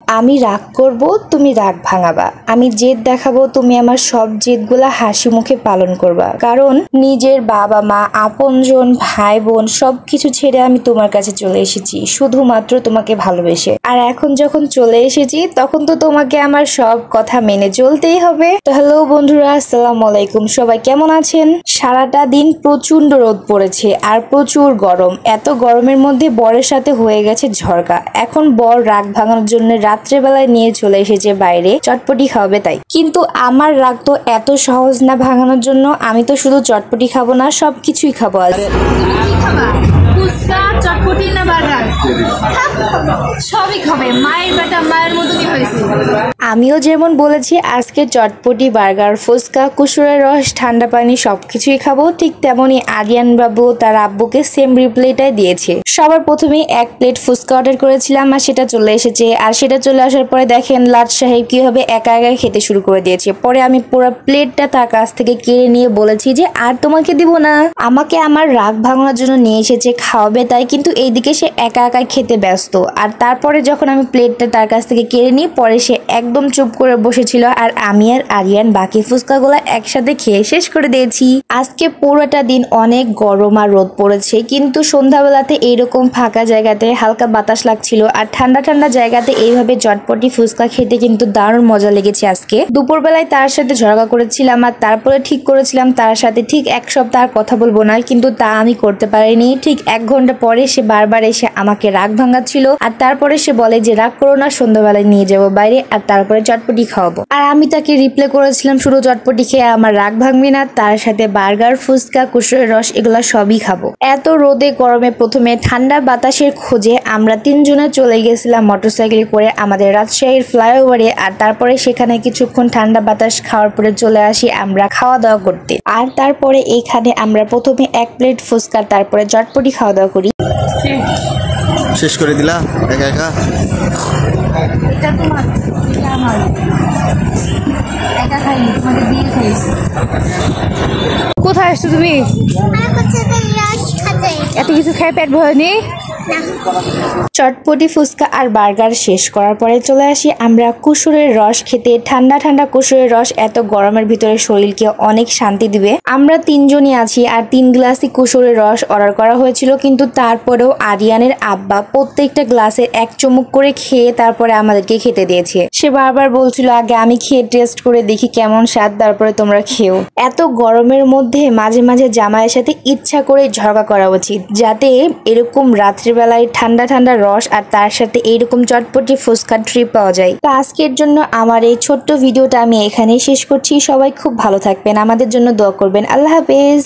আমি রাগ করব, তুমি রাগ ভাঙাবা। আমি জেদ দেখাবো, তুমি আমার সব জেদগুলা হাসি মুখে পালন করবা। কারণ নিজের বাবা মা, আপনজন, ভাই বোন সবকিছু ছেড়ে আমি তোমার কাছে চলে এসেছি শুধুমাত্র তোমাকে ভালোবেসে। আর এখন যখন চলে এসেছি তখন তো তোমাকে আমার সব কথা মেনে চলতেই হবে। তো হ্যালো বন্ধুরা, আসসালামু আলাইকুম। সবাই কেমন আছেন? সারাটা দিন প্রচন্ড রোদ পড়েছে আর প্রচুর গরম। এত গরমের মধ্যে বরের সাথে হয়ে গেছে ঝড়কা। এখন বর রাগ ভাঙানোর জন্য রাত্রেবেলায় নিয়ে চলে এসেছে বাইরে চটপটি খাওয়াবে তাই। কিন্তু আমার রাগ তো এত সহজ না ভাঙানোর জন্য। আমি তো শুধু চটপটি খাবো না, সবকিছুই খাবো আজ। ফুচকা, চটপটি না বার্গার? সবই খাবে। মায়ের বেটা মায়ের মতনই হয়েছে। আমিও যেমন বলেছি আজকে চটপটি, বার্গার, ফুচকা, কুসুরের রস, ঠান্ডা পানি সবকিছুই খাবো, ঠিক তেমনই আরিয়ান বাবু তার আব্বুকে সেম রিপ্লাইটাই দিয়েছে। সবার প্রথমে এক প্লেট ফুচকা অর্ডার করেছিলাম আর সেটা চলে এসেছে। আর সেটা চলে আসার পরে দেখেন লাট সাহেব কিভাবে একা একা খেতে শুরু করে দিয়েছে। পরে আমি পুরো প্লেটটা তার কাছ থেকে কেড়ে নিয়ে বলেছি যে আর তোমাকে দিব না। আমাকে আমার রাগ ভাঙানোর জন্য নিয়ে এসেছে খাওয়াবে তাই, কিন্তু এইদিকে সে একা একা খেতে ব্যস্ত। আর তারপরে যখন আমি প্লেটটা তার কাছ থেকে কেড়ে নিই, পরে সে একদম চুপ করে বসেছিল আর আমি আর আরিয়ান বাকি ফুচকাগুলা একসাথে খেয়ে শেষ করে দিয়েছি। আজকে পুরোটা দিন অনেক গরম আর রোদ পড়েছে, কিন্তু সন্ধ্যাবেলাতে এইরকম ফাঁকা জায়গাতে হালকা বাতাস লাগছিল আর ঠান্ডা ঠান্ডা জায়গাতে এইভাবে চটপটি ফুচকা খেতে কিন্তু দারুণ মজা লেগেছে। আজকে দুপুরবেলায় তার সাথে ঝগড়া করেছিলাম আর তারপরে ঠিক করেছিলাম তার সাথে ঠিক এক সপ্তাহ আর কথা বলবো না, কিন্তু তা আমি করতে পারিনি। ঠিক 1 ঘন্টা পরে সে বারবার এসে আমাকে রাগ ভাঙাচ্ছিল আর তারপরে সে বলে যে রাগ করো না, সন্ধ্যাবেলায় নিয়ে যাবো বাইরে আর তারপরে চটপটি খাওয়াবো। আর আমি তাকে রিপ্লে করেছিলাম শুধু চটপটি খেয়ে আমার রাগ ভাঙবি না, তার সাথে বার্গার, ফুচকা, কুসুরের রস এগুলা সবই খাবো। এত রোদে গরমে প্রথমে ঠান্ডা বাতাসের খোঁজে আমরা 3 জনে চলে গেছিলাম মোটরসাইকেল করে আমাদের রাজশাহীর ফ্লাইওভারে। আর তারপরে সেখানে কিছুক্ষণ ঠান্ডা বাতাস খাওয়ার পরে চলে আসি আমরা খাওয়া দাওয়া করতে। আর তারপরে এইখানে আমরা প্রথমে 1 প্লেট ফুচকা তারপরে চটপটি খাওয়া দাওয়া করি। শেষ করে দিলা একা একা? এটা তোমার, এটা আমার। একা খাইনি, তোমাকে দিয়ে খাইছি। কোথায় আসছো তুমি? এত কিছু খেয়ে পেট ভরেনি? চটপটি, ফুচকা আর বার্গার শেষ করার পরে চলে আসি আমরা কুসুরের রস খেতে। ঠান্ডা ঠান্ডা কুসুরের রস এত গরমের ভিতরে শরীরকে অনেক শান্তি দিবে। আমরা 3 জনই আছি আর 3 গ্লাসই কুসুরের রস অর্ডার করা হয়েছিল, কিন্তু তারপরেও আরিয়ানের আব্বা প্রত্যেকটা গ্লাসে 1 চুমুক করে খেয়ে তারপরে আমাদেরকে খেতে দিয়েছে। সে বারবার বলছিল আগে আমি খেয়ে টেস্ট করে দেখি কেমন স্বাদ, তারপরে তোমরা খেও। এত গরমের মধ্যে মাঝে মাঝে জামাইয়ের সাথে ইচ্ছা করে ঝগড়া করা উচিত, যাতে এরকম রাত্রিবেলায় ঠান্ডা ঠান্ডা রস আর তার সাথে এইরকম চটপটি ফুচকা ট্রিপ পাওয়া যায়। তো আজকের জন্য আমার এই ছোট্ট ভিডিওটা আমি এখানেই শেষ করছি। সবাই খুব ভালো থাকবেন, আমাদের জন্য দোয়া করবেন। আল্লাহ হাফেজ।